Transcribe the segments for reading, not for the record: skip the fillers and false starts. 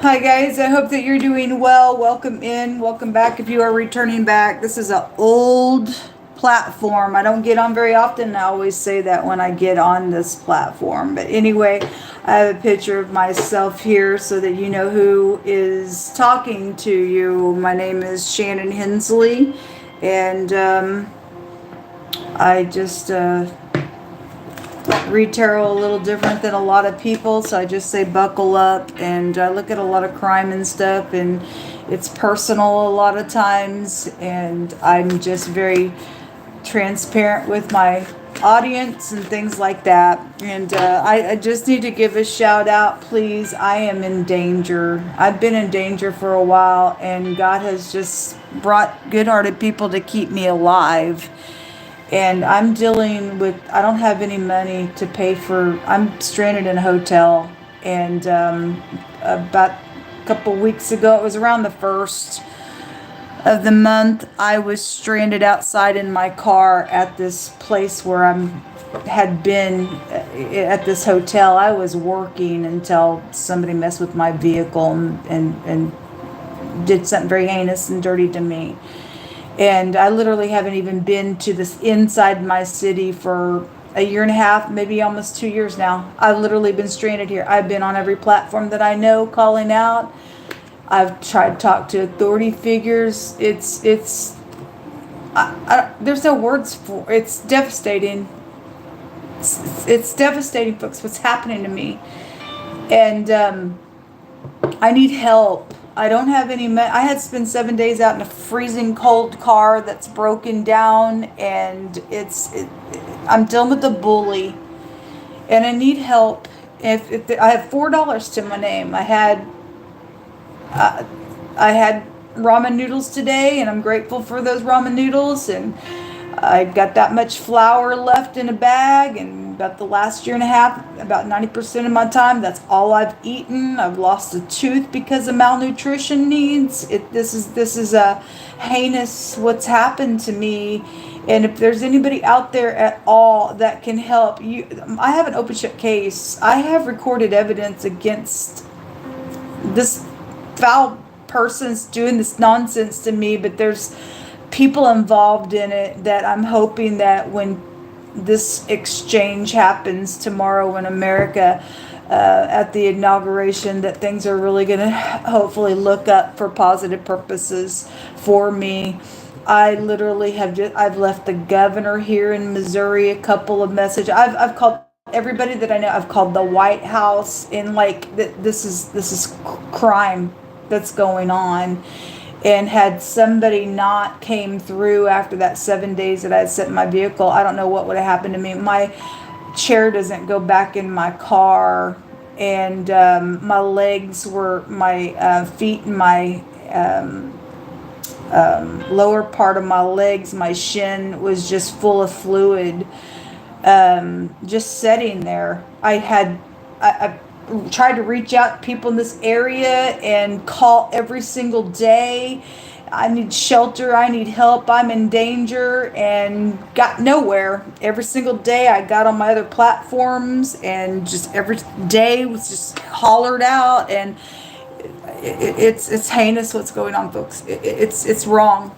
Hi guys, I hope that you're doing well. Welcome in, welcome back if you are returning back. This is an old platform. I don't get on very often. I always say that when I get on this platform. But anyway, I have a picture of myself here so that you know who is talking to you. My name is Shannon Hensley, and I just retail a little different than a lot of people, so I just say buckle up. And I look at a lot of crime and stuff, and it's personal a lot of times, and I'm just very transparent with my audience and things like that. And I just need to give a shout out, please. I am in danger. I've been in danger for a while, and God has just brought good-hearted people to keep me alive. And I'm dealing with, I don't have any money to pay for, I'm stranded in a hotel. And about a couple weeks ago, it was around the 1st of the month, I was stranded outside in my car at this place where had been at this hotel. I was working until somebody messed with my vehicle and did something very heinous and dirty to me. And I literally haven't even been to this inside my city for a year and a half, maybe almost 2 years now. I've literally been stranded here. I've been on every platform that I know calling out. I've tried to talk to authority figures. There's no words for it. It's devastating. It's devastating, folks, what's happening to me. And I need help. I don't have any I had to spend 7 days out in a freezing cold car that's broken down, and I'm dealing with a bully, and I need help. If I have $4 to my name, I had ramen noodles today, and I'm grateful for those ramen noodles, and I got that much flour left in a bag, and about the last year and a half, about 90% of my time, that's all I've eaten. I've lost a tooth because of malnutrition needs. This is a heinous what's happened to me. And if there's anybody out there at all that can help you, I have an open shut case. I have recorded evidence against this foul person's doing this nonsense to me, but there's people involved in it that I'm hoping that when this exchange happens tomorrow in America, at the inauguration, that things are really going to hopefully look up for positive purposes for me. I literally I've left the governor here in Missouri a couple of messages. I've called everybody that I know. I've called the White House, and like this is crime that's going on. And had somebody not came through after that 7 days that I had set in my vehicle, I don't know what would have happened to me. My chair doesn't go back in my car, and my legs were, my feet and my lower part of my legs, my shin was just full of fluid, just sitting there. I tried to reach out to people in this area and call every single day. I need shelter. I need help. I'm in danger, and got nowhere. Every single day I got on my other platforms, and just every day was just hollered out, and it's heinous what's going on, folks. It's wrong.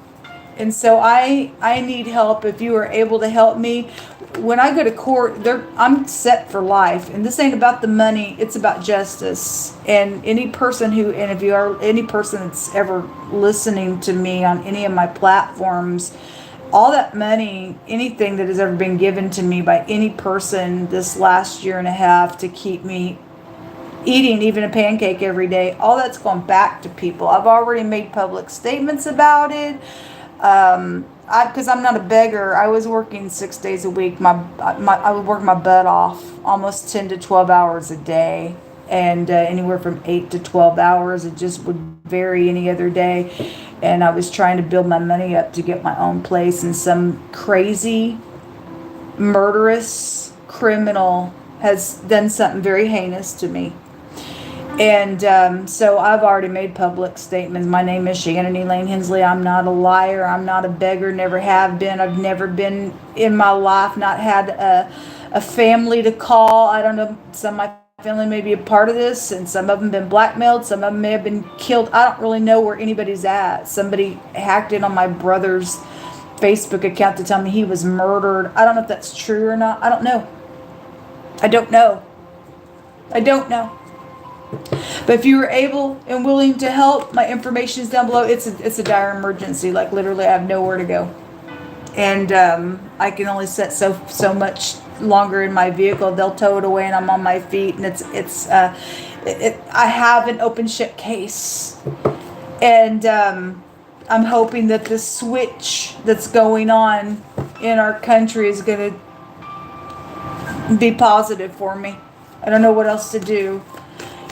And so I need help. If you are able to help me, when I go to court, I'm set for life. And this ain't about the money, it's about justice. And if you are any person that's ever listening to me on any of my platforms, all that money, anything that has ever been given to me by any person this last year and a half to keep me eating even a pancake every day, all that's going back to people. I've already made public statements about it. Because I'm not a beggar. I was working 6 days a week. I would work my butt off, almost 10 to 12 hours a day, and anywhere from 8 to 12 hours. It just would vary any other day. And I was trying to build my money up to get my own place, and some crazy, murderous criminal has done something very heinous to me. And so I've already made public statements. My name is ShannonEHensley. I'm not a liar. I'm not a beggar. Never have been. I've never been in my life not had a family to call. I don't know. Some of my family may be a part of this, and some of them been blackmailed, some of them may have been killed. I don't really know where anybody's at. Somebody hacked in on my brother's Facebook account to tell me he was murdered. I don't know if that's true or not. I don't know. I don't know. I don't know. But if you were able and willing to help, my information is down below. It's a dire emergency. Like literally, I have nowhere to go, and I can only sit so much longer in my vehicle. They'll tow it away, and I'm on my feet. And I have an open ship case, and I'm hoping that the switch that's going on in our country is going to be positive for me. I don't know what else to do.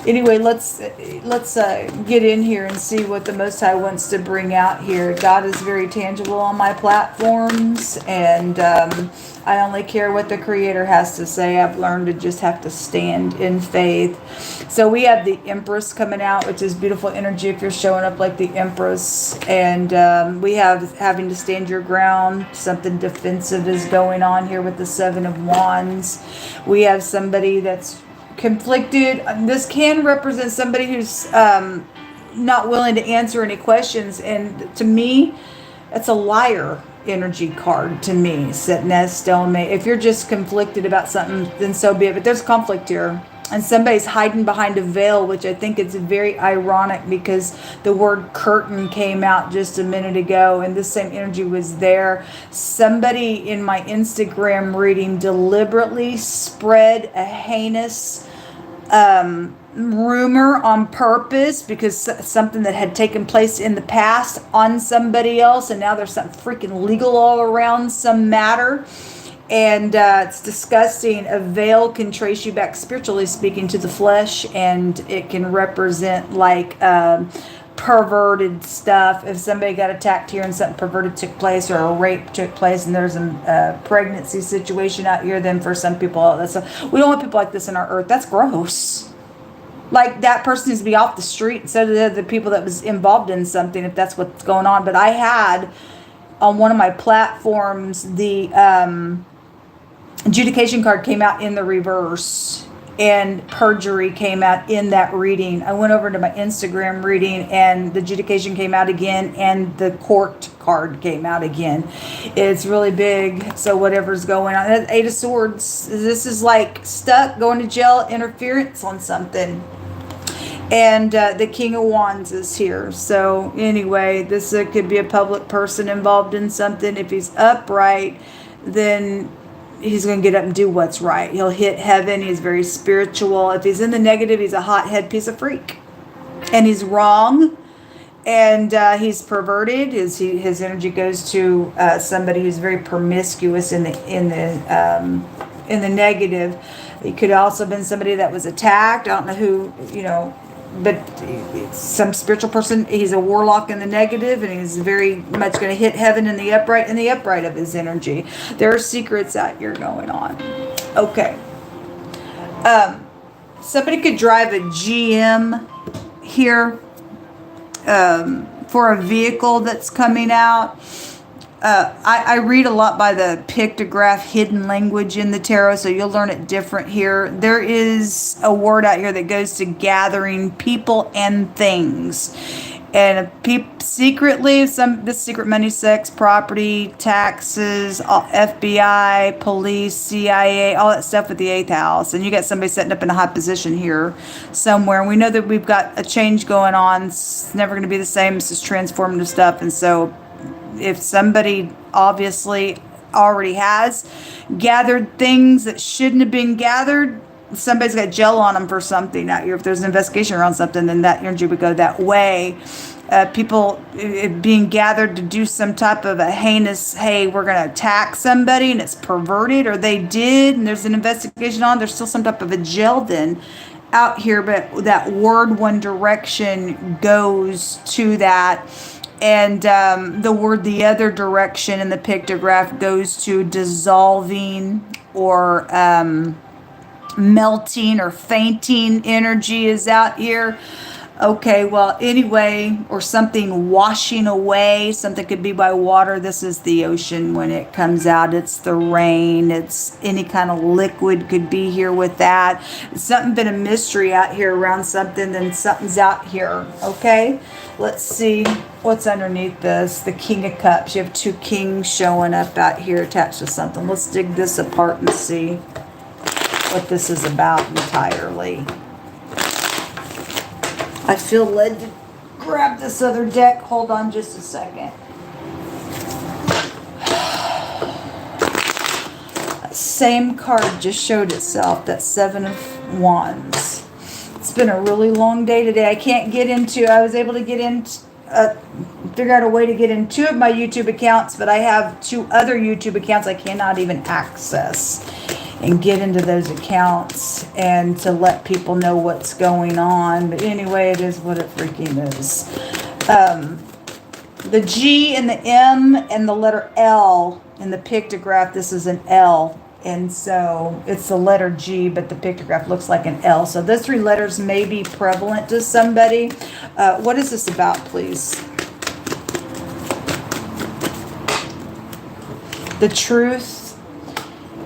Anyway, let's get in here and see what the Most High wants to bring out here. God is very tangible on my platforms, and I only care what the Creator has to say. I've learned to just have to stand in faith. So we have the Empress coming out, which is beautiful energy if you're showing up like the Empress. And we have having to stand your ground. Something defensive is going on here with the Seven of Wands. We have somebody that's conflicted. This can represent somebody who's not willing to answer any questions, and to me that's a liar energy card to me, sitting as stalemate. If you're just conflicted about something, then so be it, but there's conflict here, and somebody's hiding behind a veil, which I think it's very ironic because the word curtain came out just a minute ago and this same energy was there. Somebody in my Instagram reading deliberately spread a heinous rumor on purpose because something that had taken place in the past on somebody else, and now there's something freaking legal all around some matter. And it's disgusting. A veil can trace you back, spiritually speaking, to the flesh, and it can represent like perverted stuff. If somebody got attacked here and something perverted took place, or a rape took place, and there's a pregnancy situation out here, then for some people, we don't want people like this in our earth. That's gross. Like, that person needs to be off the street instead of the people that was involved in something, if that's what's going on. But I had on one of my platforms, the adjudication card came out in the reverse, and perjury came out in that reading. I went over to my Instagram reading, and the adjudication came out again, and the court card came out again. It's really big. So whatever's going on, Eight of Swords, this is like stuck, going to jail, interference on something. And the King of Wands is here. So anyway, this could be a public person involved in something. If he's upright, then he's going to get up and do what's right. He'll hit heaven. He's very spiritual. If he's in the negative, he's a hothead piece of freak. And he's wrong. And he's perverted. His energy goes to somebody who's very promiscuous in the negative. It could also have been somebody that was attacked. I don't know who, but some spiritual person. He's a warlock in the negative, and he's very much going to hit heaven in the upright of his energy. There are secrets out here going on. Okay. Somebody could drive a GM here for a vehicle that's coming out. I read a lot by the pictograph hidden language in the tarot, so you'll learn it different here. There is a word out here that goes to gathering people and things. And secretly, this secret money, sex, property, taxes, FBI, police, CIA, all that stuff with the 8th house. And you got somebody setting up in a high position here somewhere. And we know that we've got a change going on. It's never going to be the same. This is transformative stuff. And so if somebody obviously already has gathered things that shouldn't have been gathered, somebody's got gel on them for something out here. If there's an investigation around something, then that energy would go that way. People being gathered to do some type of a heinous, hey, we're going to attack somebody, and it's perverted, or they did, and there's an investigation on, there's still some type of a gel then out here, but that word One Direction goes to that. And the word the other direction in the pictograph goes to dissolving or melting or fainting energy is out here. Okay, well, anyway, or something washing away. Something could be by water. This is the ocean when it comes out. It's the rain. It's any kind of liquid could be here with that. Something been a mystery out here around something, then something's out here. Okay, let's see what's underneath this. The King of Cups. You have two kings showing up out here attached to something. Let's dig this apart and see what this is about entirely. I feel led to grab this other deck. Hold on just a second. Same card just showed itself. That Seven of Wands. It's been a really long day today. I can't get into, I was able to get in, figure out a way to get in two of my YouTube accounts, but I have two other YouTube accounts I cannot even access and get into those accounts and to let people know what's going on. But anyway, it is what it freaking is. The G and the M and the letter L in the pictograph, this is an L. And so it's the letter G, but the pictograph looks like an L. So those three letters may be prevalent to somebody. What is this about, please? The Truth.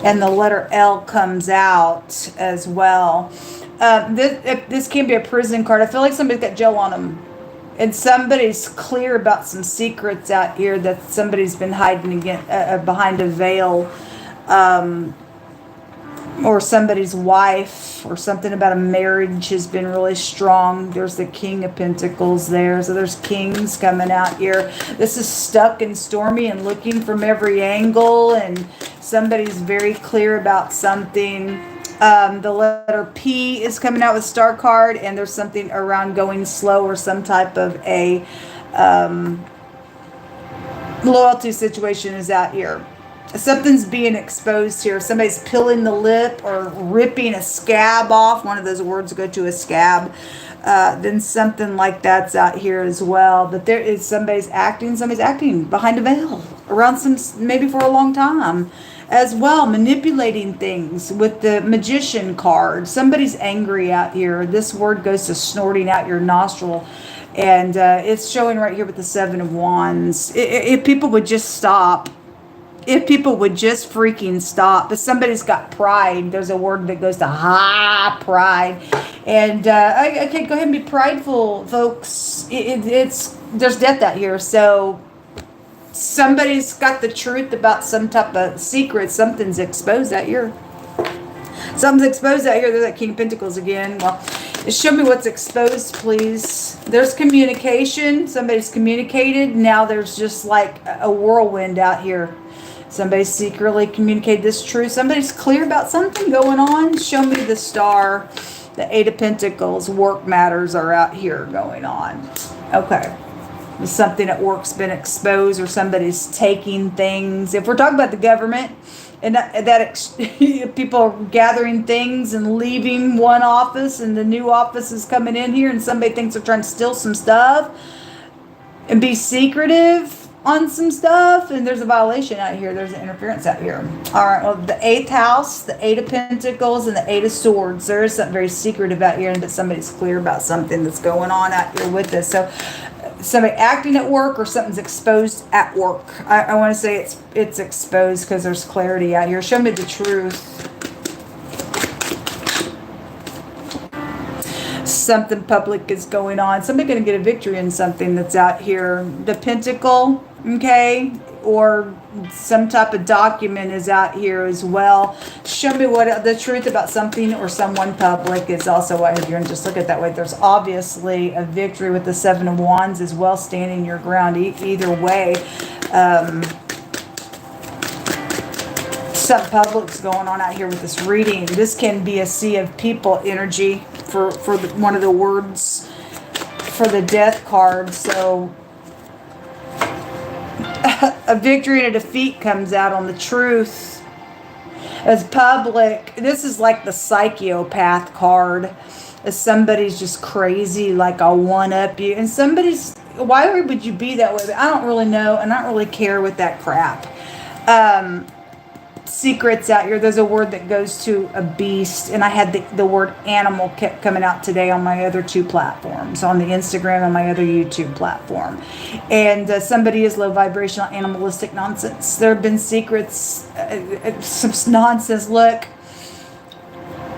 And the letter L comes out as well. This can be a prison card. I feel like somebody's got gel on them. And somebody's clear about some secrets out here that somebody's been hiding behind a veil. Or somebody's wife, or something about a marriage has been really strong. There's the King of Pentacles there. So there's kings coming out here. This is stuck and stormy and looking from every angle, and somebody's very clear about something. The letter P is coming out with Star card, and there's something around going slow or some type of a loyalty situation is out here. Something's being exposed here. Somebody's peeling the lip or ripping a scab off. One of those words go to a scab. Then something like that's out here as well. But there is somebody's acting behind a veil around maybe for a long time as well, manipulating things with the Magician card. Somebody's angry out here. This word goes to snorting out your nostril. And it's showing right here with the Seven of Wands. If people would just stop. If people would just freaking stop. But somebody's got pride. There's a word that goes to pride. And okay, go ahead and be prideful, folks. There's death out here. So somebody's got the truth about some type of secret. Something's exposed out here. Something's exposed out here. There's that King of Pentacles again. Well, show me what's exposed, please. There's communication. Somebody's communicated. Now there's just like a whirlwind out here. Somebody secretly communicated this truth. Somebody's clear about something going on. Show me the Star. The Eight of Pentacles. Work matters are out here going on. Okay. Something at work's been exposed, or somebody's taking things. If we're talking about the government, and that people are gathering things and leaving one office, and the new office is coming in here, and somebody thinks they're trying to steal some stuff and be secretive on some stuff, and there's a violation out here. There's an interference out here. All right, well, the 8th house, the 8 of Pentacles, and the 8 of Swords. There is something very secretive out here, but somebody's clear about something that's going on out here with this. So somebody acting at work, or something's exposed at work. I want to say it's exposed because there's clarity out here. Show me the truth. Something public is going on. Somebody's going to get a victory in something that's out here. The Pentacle, okay, or some type of document is out here as well. Show me what the truth about something or someone public is also out here. And just look at that way. There's obviously a victory with the Seven of Wands as well, standing your ground either way. Something public's going on out here with this reading. This can be a sea of people energy for one of the words for the Death card. So a victory and a defeat comes out on the truth as public. This is like the psychopath card. As somebody's just crazy, like I'll one up you, and somebody's, why would you be that way? I don't really know, and I don't really care with that crap. secrets out here. There's a word that goes to a beast, and I had the word animal kept coming out today on my other two platforms, on the Instagram and my other YouTube platform. And somebody is low vibrational animalistic nonsense. There have been secrets, some nonsense. Look,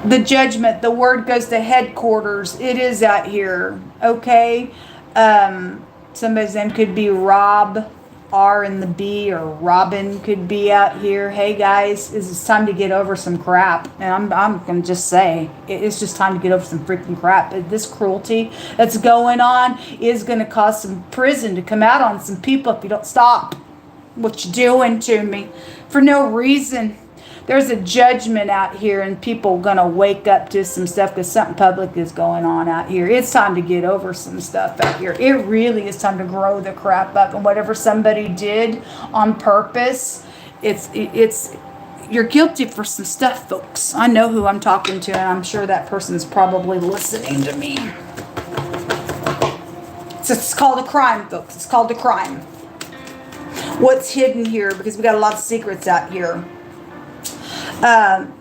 the judgment, the word goes to headquarters. It is out here, okay? Somebody's name could be Rob, R and the B, or Robin could be out here. Hey guys, it's time to get over some crap. And I'm going to just say, it's just time to get over some freaking crap. This cruelty that's going on is going to cause some prison to come out on some people if you don't stop what you're doing to me for no reason. There's a judgment out here, and people are going to wake up to some stuff because something public is going on out here. It's time to get over some stuff out here. It really is time to grow the crap up. And whatever somebody did on purpose, it's you're guilty for some stuff, folks. I know who I'm talking to, and I'm sure that person is probably listening to me. So it's called a crime, folks. It's called a crime. What's hidden here? Because we got a lot of secrets out here.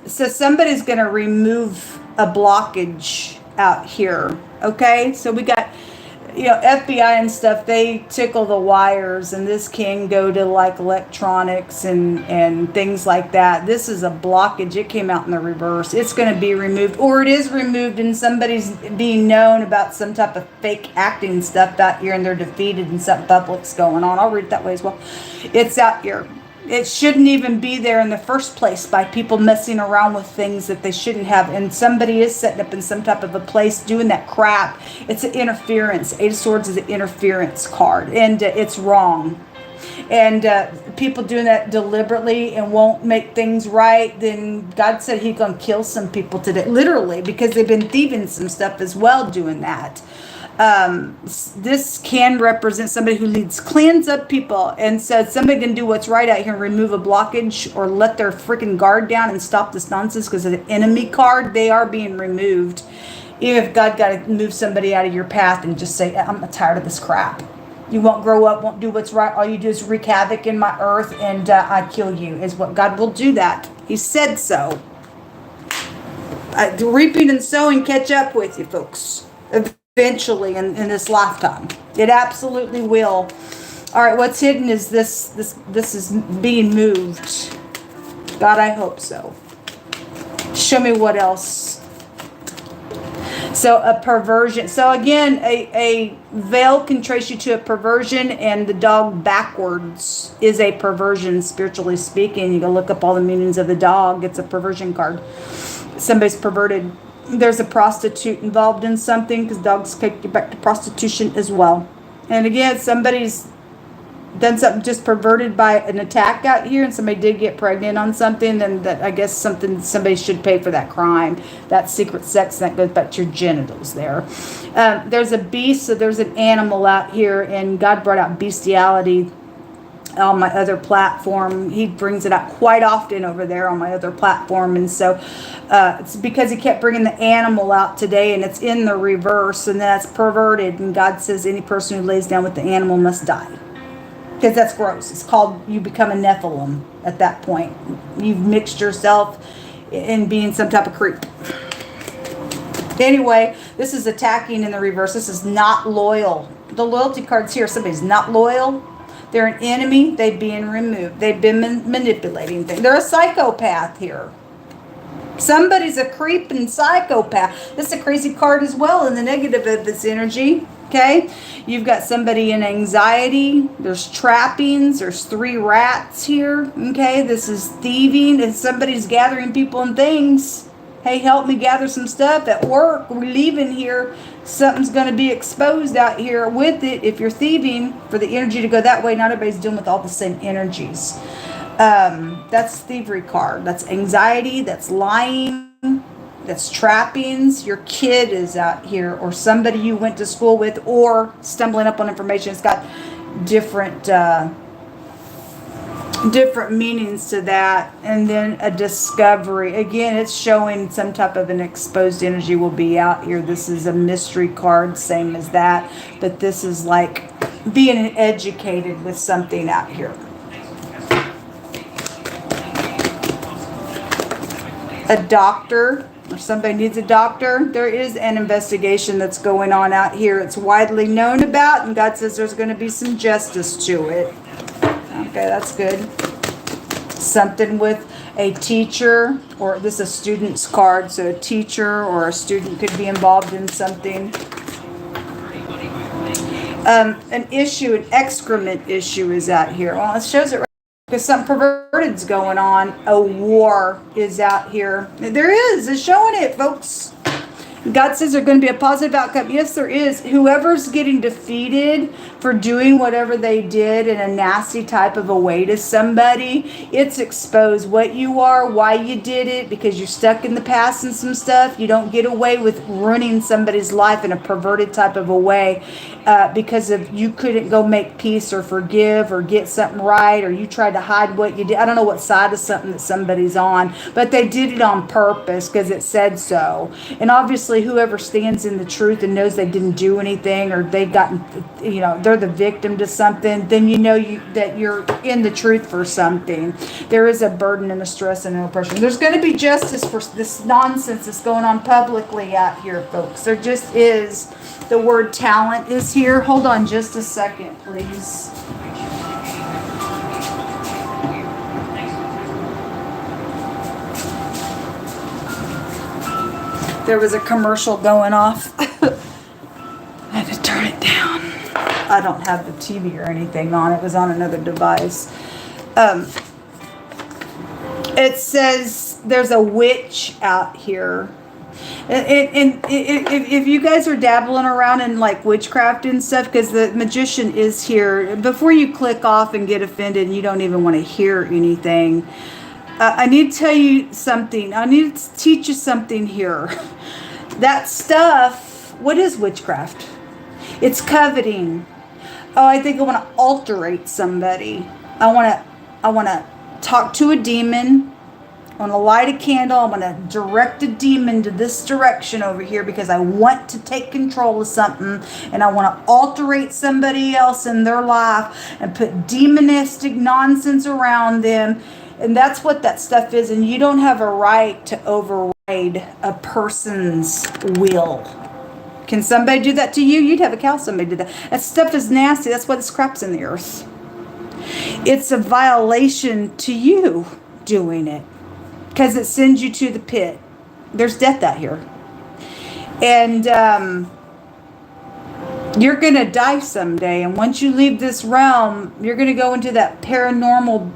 So somebody's going to remove a blockage out here. Okay. So we got, FBI and stuff, they tickle the wires, and this can go to like electronics and things like that. This is a blockage. It came out in the reverse. It's going to be removed, or it is removed, and somebody's being known about some type of fake acting stuff out here, and they're defeated and something public's going on. I'll read it that way as well. It's out here. It shouldn't even be there in the first place by people messing around with things that they shouldn't have. And somebody is setting up in some type of a place doing that crap. It's an interference. Eight of Swords is an interference card. And it's wrong. And people doing that deliberately and won't make things right, then God said He's going to kill some people today. Literally, because they've been thieving some stuff as well doing that. This can represent somebody who cleans up people, and said somebody can do what's right out here and remove a blockage or let their freaking guard down and stop this nonsense because of the enemy card. They are being removed. Even if God got to move somebody out of your path and just say, I'm tired of this crap. You won't grow up, won't do what's right. All you do is wreak havoc in my earth, and I kill you, is what God will do that. He said so. Reaping and sowing catch up with you, folks. Eventually in this lifetime. It absolutely will. All right, what's hidden is this is being moved. God, I hope so. Show me what else. So a perversion. So again, a veil can trace you to a perversion, and the dog backwards is a perversion, spiritually speaking. You can look up all the meanings of the dog. It's a perversion card. Somebody's perverted. There's a prostitute involved in something, because dogs take you back to prostitution as well. And again, somebody's done something just perverted by an attack out here, and somebody did get pregnant on something, and that I guess somebody should pay for that crime. That secret sex, that goes back to your genitals there. There's a beast, so there's an animal out here, and God brought out bestiality on my other platform. He brings it up quite often over there on my other platform, and so it's because he kept bringing the animal out today, and it's in the reverse, and that's perverted. And God says any person who lays down with the animal must die, because that's gross. It's called, you become a Nephilim at that point. You've mixed yourself in being some type of creep. Anyway, this is attacking in the reverse. This is not loyal. The loyalty card's here. Somebody's not loyal. They're an enemy. They've been removed. They've been manipulating things. They're a psychopath here. Somebody's a creeping psychopath. This is a crazy card as well in the negative of this energy. Okay? You've got somebody in anxiety. There's trappings. There's 3 rats here. Okay? This is thieving. And somebody's gathering people and things. Hey, help me gather some stuff at work. We're leaving here. Something's going to be exposed out here with it. If you're thieving, for the energy to go that way, not everybody's dealing with all the same energies. That's thievery card. That's anxiety. That's lying. That's trappings. Your kid is out here, or somebody you went to school with, or stumbling up on information. It's got different meanings to that. And then a discovery. Again, it's showing some type of an exposed energy will be out here. This is a mystery card, same as that. But this is like being educated with something out here. a doctor, or somebody needs a doctor. There is an investigation that's going on out here. It's widely known about, and God says there's going to be some justice to it. Okay, that's good. Something with a teacher, or this is a student's card, so a teacher or a student could be involved in something. An issue, an excrement issue is out here. Well, it shows it right because something perverted's going on. A war is out here. There is. It's showing it, folks. God says there's going to be a positive outcome. Yes, there is. Whoever's getting defeated for doing whatever they did in a nasty type of a way to somebody, it's exposed what you are, why you did it, because you're stuck in the past and some stuff. You don't get away with ruining somebody's life in a perverted type of a way because of you couldn't go make peace or forgive or get something right, or you tried to hide what you did. I don't know what side of something that somebody's on, but they did it on purpose because it said so. And obviously whoever stands in the truth and knows they didn't do anything, or they've gotten, they're the victim to something, then you know that you're in the truth for something. There is a burden and a stress and an oppression. There's going to be justice for this nonsense that's going on publicly out here, folks. There just is. The word talent is here. Hold on just a second, please. There was a commercial going off. I had to turn it down. I don't have the TV or anything on. It was on another device. It says there's a witch out here. And if you guys are dabbling around in like witchcraft and stuff, because the magician is here, before you click off and get offended and you don't even want to hear anything, I need to tell you something. I need to teach you something here. That stuff, what is witchcraft? It's coveting. Oh, I think I want to alterate somebody. I want to talk to a demon. I want to light a candle. I want to direct a demon to this direction over here because I want to take control of something, and I want to alterate somebody else in their life and put demonistic nonsense around them. And that's what that stuff is. And you don't have a right to override a person's will. Can somebody do that to you? You'd have a cow somebody did that. That stuff is nasty. That's why this crap's in the earth. It's a violation to you doing it, because it sends you to the pit. There's death out here. And you're going to die someday. And once you leave this realm, you're going to go into that paranormal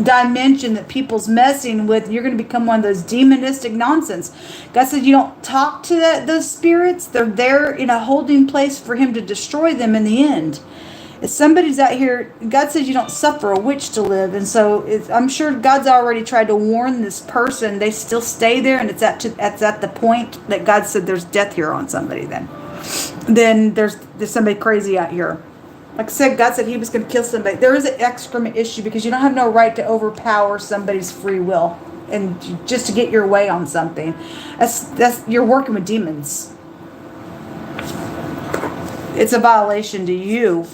dimension that people's messing with. You're going to become one of those demonistic nonsense. God said you don't talk to those spirits. They're there in a holding place for him to destroy them in the end. If somebody's out here, God says you don't suffer a witch to live. And so I'm sure God's already tried to warn this person. They still stay there, and it's at the point that God said there's death here on somebody then there's somebody crazy out here. Like I said, God said he was going to kill somebody. There is an excrement issue because you don't have no right to overpower somebody's free will and just to get your way on something. That's you're working with demons. It's a violation to you.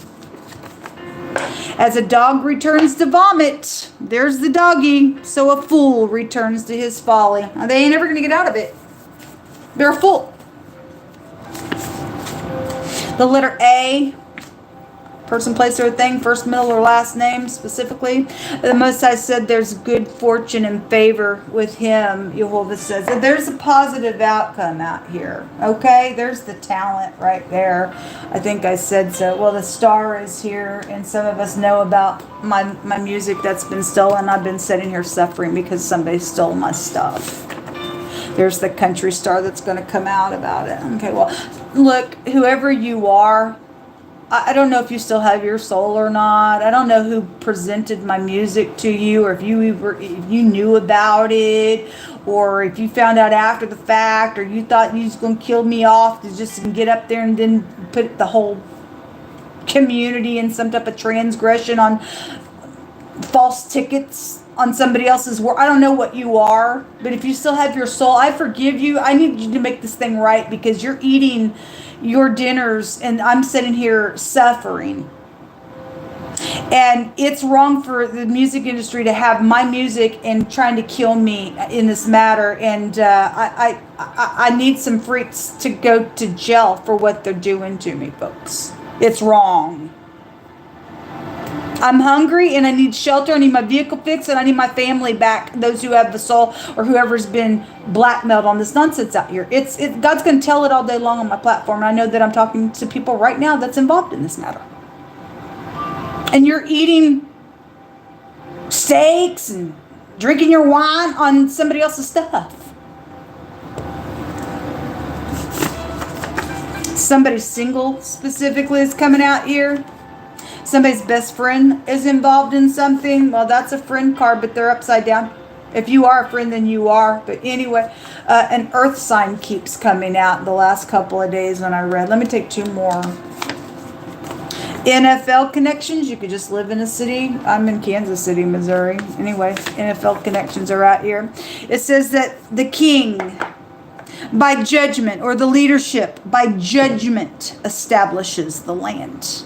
As a dog returns to vomit, there's the doggy, so a fool returns to his folly. Now, they ain't ever going to get out of it. They're a fool. The letter A, person, place, or thing, first, middle, or last name specifically. The Most High said there's good fortune and favor with him, Jehovah says. And there's a positive outcome out here. Okay? There's the talent right there. I think I said so. Well, the star is here, and some of us know about my music that's been stolen. I've been sitting here suffering because somebody stole my stuff. There's the country star that's going to come out about it. Okay, well, look, whoever you are, I don't know if you still have your soul or not. I don't know who presented my music to you, or if you knew about it, or if you found out after the fact, or you thought you was going to kill me off to just get up there and then put the whole community in some type of transgression on false tickets on somebody else's work. I don't know what you are, but if you still have your soul, I forgive you. I need you to make this thing right because you're eating your dinners and I'm sitting here suffering. And it's wrong for the music industry to have my music and trying to kill me in this matter. And I need some freaks to go to jail for what they're doing to me, folks. It's wrong. I'm hungry and I need shelter. I need my vehicle fixed and I need my family back. Those who have the soul or whoever's been blackmailed on this nonsense out here. God's going to tell it all day long on my platform. And I know that I'm talking to people right now that's involved in this matter. And you're eating steaks and drinking your wine on somebody else's stuff. Somebody single specifically is coming out here. Somebody's best friend is involved in something. Well, that's a friend card, but they're upside down. If you are a friend, then you are. But anyway, an earth sign keeps coming out the last couple of days when I read. Let me take two more. NFL connections. You could just live in a city. I'm in Kansas City, Missouri. Anyway, NFL connections are out here. It says that the king, by judgment, or the leadership, by judgment, establishes the land.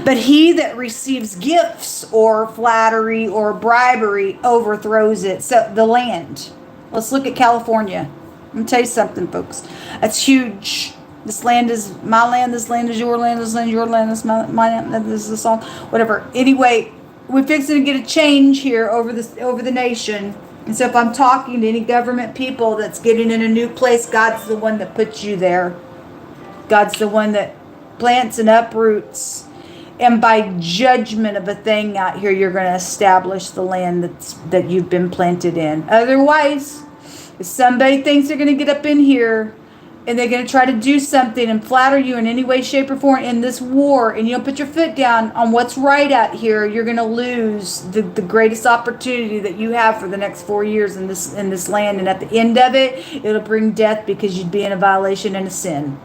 But he that receives gifts or flattery or bribery overthrows it. So the land. Let's look at California. Let me tell you something, folks. That's huge. This land is my land. This land is your land. This land is your land. This is my land. This is the song. Whatever. Anyway, we're fixing to get a change here over the nation. And so if I'm talking to any government people that's getting in a new place, God's the one that puts you there. God's the one that plants and uproots. And by judgment of a thing out here, you're going to establish the land that you've been planted in. Otherwise, if somebody thinks they're going to get up in here and they're going to try to do something and flatter you in any way, shape, or form in this war, and you don't put your foot down on what's right out here, you're going to lose the greatest opportunity that you have for the next 4 years in this land. And at the end of it, it'll bring death because you'd be in a violation and a sin.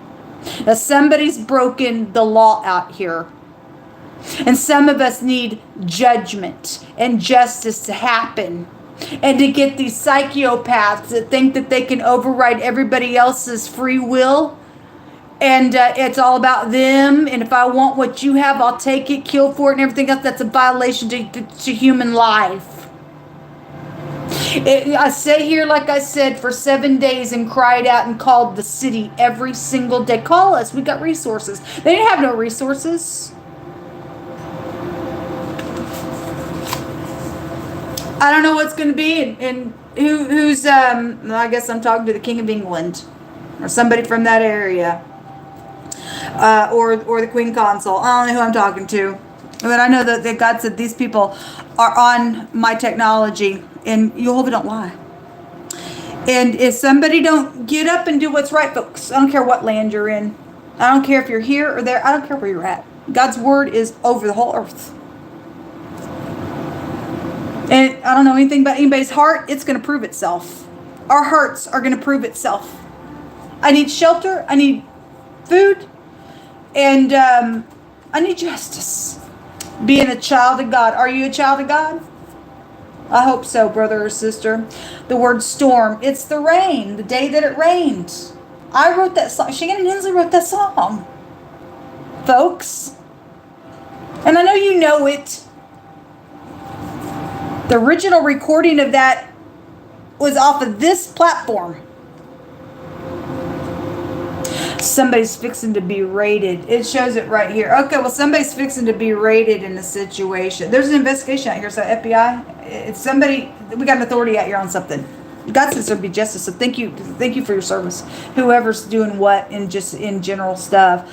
Now, somebody's broken the law out here. And some of us need judgment and justice to happen. And to get these psychopaths that think that they can override everybody else's free will. And it's all about them. And if I want what you have, I'll take it, kill for it, and everything else. That's a violation to human life. I sat here, like I said, for 7 days and cried out and called the city every single day. Call us. We got resources. They didn't have no resources. I don't know what's going to be, and who's, I guess I'm talking to the King of England, or somebody from that area, or the Queen Consort. I don't know who I'm talking to, but I know that God said these people are on my technology, and Jehovah don't lie. And if somebody don't get up and do what's right, folks, I don't care what land you're in. I don't care if you're here or there. I don't care where you're at. God's word is over the whole earth. And I don't know anything about anybody's heart. It's going to prove itself. Our hearts are going to prove itself. I need shelter. I need food. And I need justice. Being a child of God. Are you a child of God? I hope so, brother or sister. The word storm. It's the rain. The day that it rained. I wrote that song. ShannonEHensley wrote that song. Folks. And I know you know it. The original recording of that was off of this platform. Somebody's fixing to be raided. It shows it right here. Okay, well, somebody's fixing to be raided in a situation. There's an investigation out here. So FBI, it's somebody. We got an authority out here on something. God says there'll be justice. So thank you for your service. Whoever's doing what in general stuff.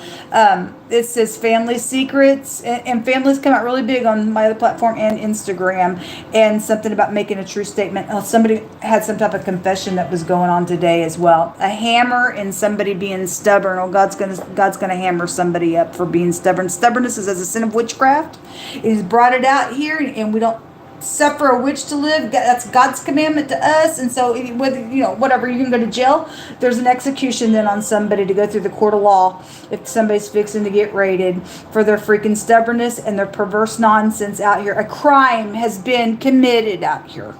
It says family secrets, and families come out really big on my other platform and Instagram, and something about making a true statement. Oh, somebody had some type of confession that was going on today as well. A hammer and somebody being stubborn. Oh, God's gonna hammer somebody up for being stubborn. Stubbornness is as a sin of witchcraft. He's brought it out here, and we don't suffer a witch to live. That's God's commandment to us. And so whether whatever, you can go to jail. There's an execution then on somebody to go through the court of law if somebody's fixing to get raided for their freaking stubbornness and their perverse nonsense out here. A crime has been committed out here.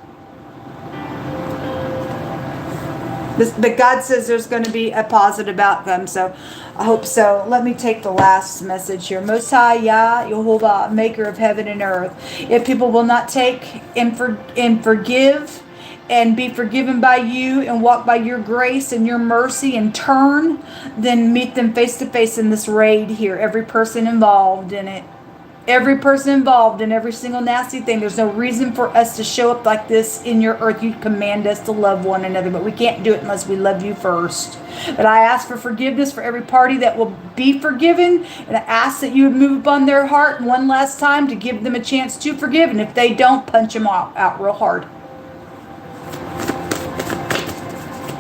But God says there's going to be a positive outcome, so I hope so. Let me take the last message here. Most High Yah, Yehovah, maker of heaven and earth. If people will not take and forgive and be forgiven by you and walk by your grace and your mercy and turn, then meet them face to face in this raid here. Every person involved in it. Every person involved in every single nasty thing. There's no reason for us to show up like this in your earth. You command us to love one another, but we can't do it unless we love you first. But I ask for forgiveness for every party that will be forgiven, and I ask that you would move upon their heart one last time to give them a chance to forgive, and if they don't, punch them out real hard.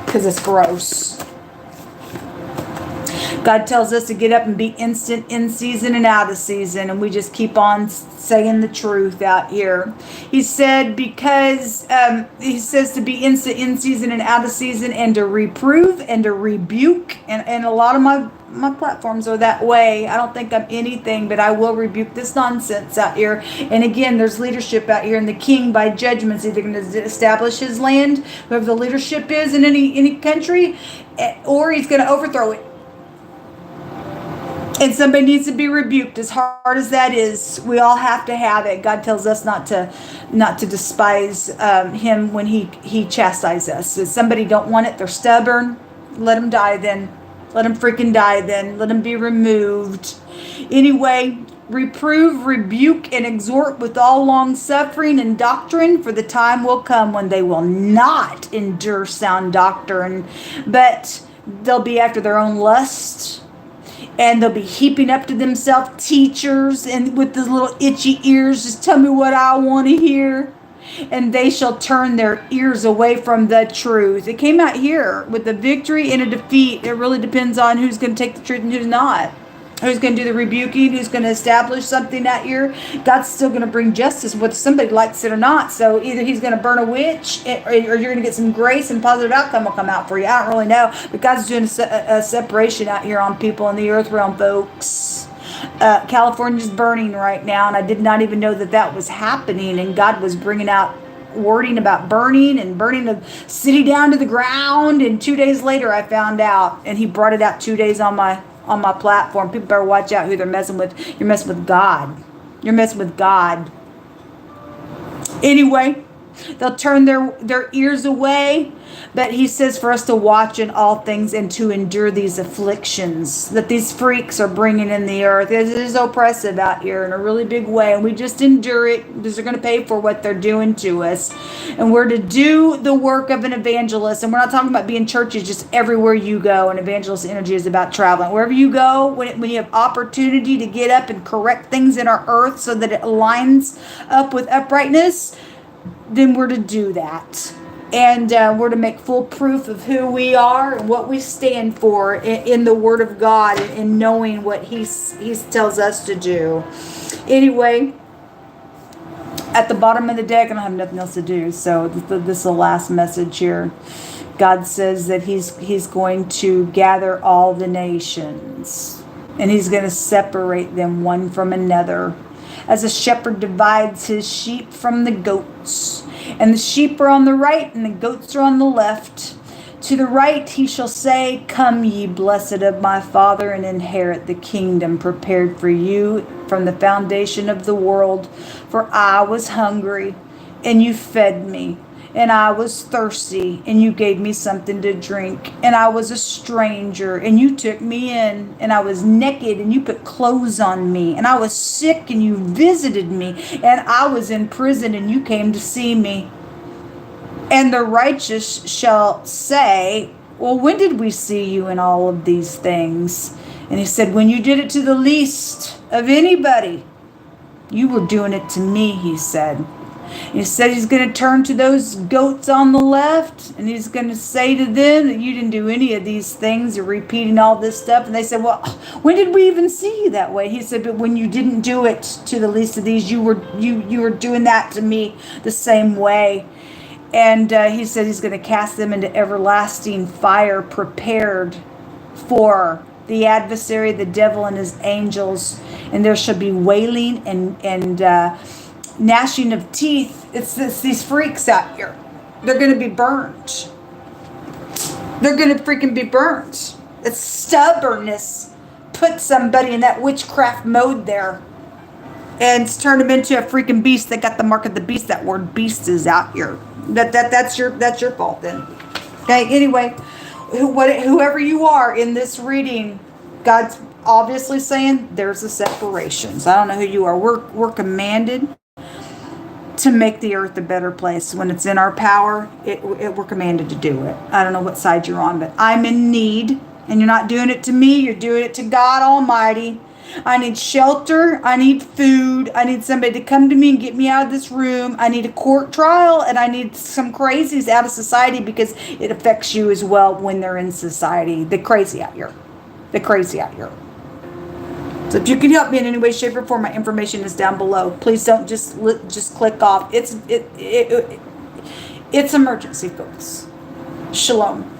Because it's gross. God tells us to get up and be instant in season and out of season, and we just keep on saying the truth out here. He said because he says to be instant in season and out of season, and to reprove and to rebuke, and a lot of my platforms are that way. I don't think I'm anything, but I will rebuke this nonsense out here. And again, there's leadership out here, and the king by judgment is either going to establish his land, whoever the leadership is in any country, or he's going to overthrow it. And somebody needs to be rebuked, as hard as that is. We all have to have it. God tells us not to despise him when he chastises us. If somebody don't want it, they're stubborn, let them die then. Let them freaking die then. Let them be removed. Anyway, reprove, rebuke, and exhort with all long suffering and doctrine, for the time will come when they will not endure sound doctrine, but they'll be after their own lust. And they'll be heaping up to themselves teachers, and with the little itchy ears, just tell me what I want to hear. And they shall turn their ears away from the truth. It came out here with a victory and a defeat. It really depends on who's going to take the truth and who's not. Who's going to do the rebuking, who's going to establish something out here. God's still going to bring justice whether somebody likes it or not. So either he's going to burn a witch, or you're going to get some grace and positive outcome will come out for you. I don't really know. But God's doing a separation out here on people in the earth realm, folks. California's burning right now, and I did not even know that was happening. And God was bringing out wording about burning and burning the city down to the ground. And 2 days later, I found out. And he brought it out 2 days on my platform. People better watch out who they're messing with. You're messing with God. You're messing with God. Anyway, they'll turn their ears away. But he says for us to watch in all things and to endure these afflictions that these freaks are bringing in the earth. It is oppressive out here in a really big way. And we just endure it because they're going to pay for what they're doing to us. And we're to do the work of an evangelist. And we're not talking about being churches just everywhere you go. And evangelist energy is about traveling. Wherever you go, when you have opportunity to get up and correct things in our earth so that it aligns up with uprightness, then we're to do that. And we're to make full proof of who we are and what we stand for in the Word of God, and knowing what He tells us to do. Anyway, at the bottom of the deck, I don't have nothing else to do, so this is the last message here. God says that He's going to gather all the nations, and He's going to separate them one from another, as a shepherd divides his sheep from the goats. And the sheep are on the right, and the goats are on the left. To the right he shall say, Come ye, blessed of my Father, and inherit the kingdom prepared for you from the foundation of the world. For I was hungry, and you fed me. And I was thirsty, and you gave me something to drink. And I was a stranger, and you took me in. And I was naked, and you put clothes on me. And I was sick, and you visited me. And I was in prison, and you came to see me. And the righteous shall say, Well, when did we see you in all of these things? And he said, When you did it to the least of anybody, you were doing it to me, he said. He said he's going to turn to those goats on the left, and he's going to say to them that you didn't do any of these things. You're repeating all this stuff. And they said, Well, when did we even see you that way? He said, But when you didn't do it to the least of these, you were doing that to me the same way. And he said he's going to cast them into everlasting fire prepared for the adversary, the devil, and his angels. And there shall be wailing and gnashing of teeth. It's these freaks out here. They're going to be burned. They're going to freaking be burned. It's stubbornness put somebody in that witchcraft mode there. And it's turned them into a freaking beast that got the mark of the beast. That word beast is out here. That's your fault then. Okay, anyway, whoever you are in this reading, God's obviously saying there's a separation. So I don't know who you are. We're commanded to make the earth a better place. When it's in our power, we're commanded to do it. I don't know what side you're on, but I'm in need. And you're not doing it to me. You're doing it to God Almighty. I need shelter. I need food. I need somebody to come to me and get me out of this room. I need a court trial. And I need some crazies out of society, because it affects you as well when they're in society. The crazy out here. The crazy out here. So if you can help me in any way, shape, or form, my information is down below. Please don't just click off. It's emergency, folks. Shalom.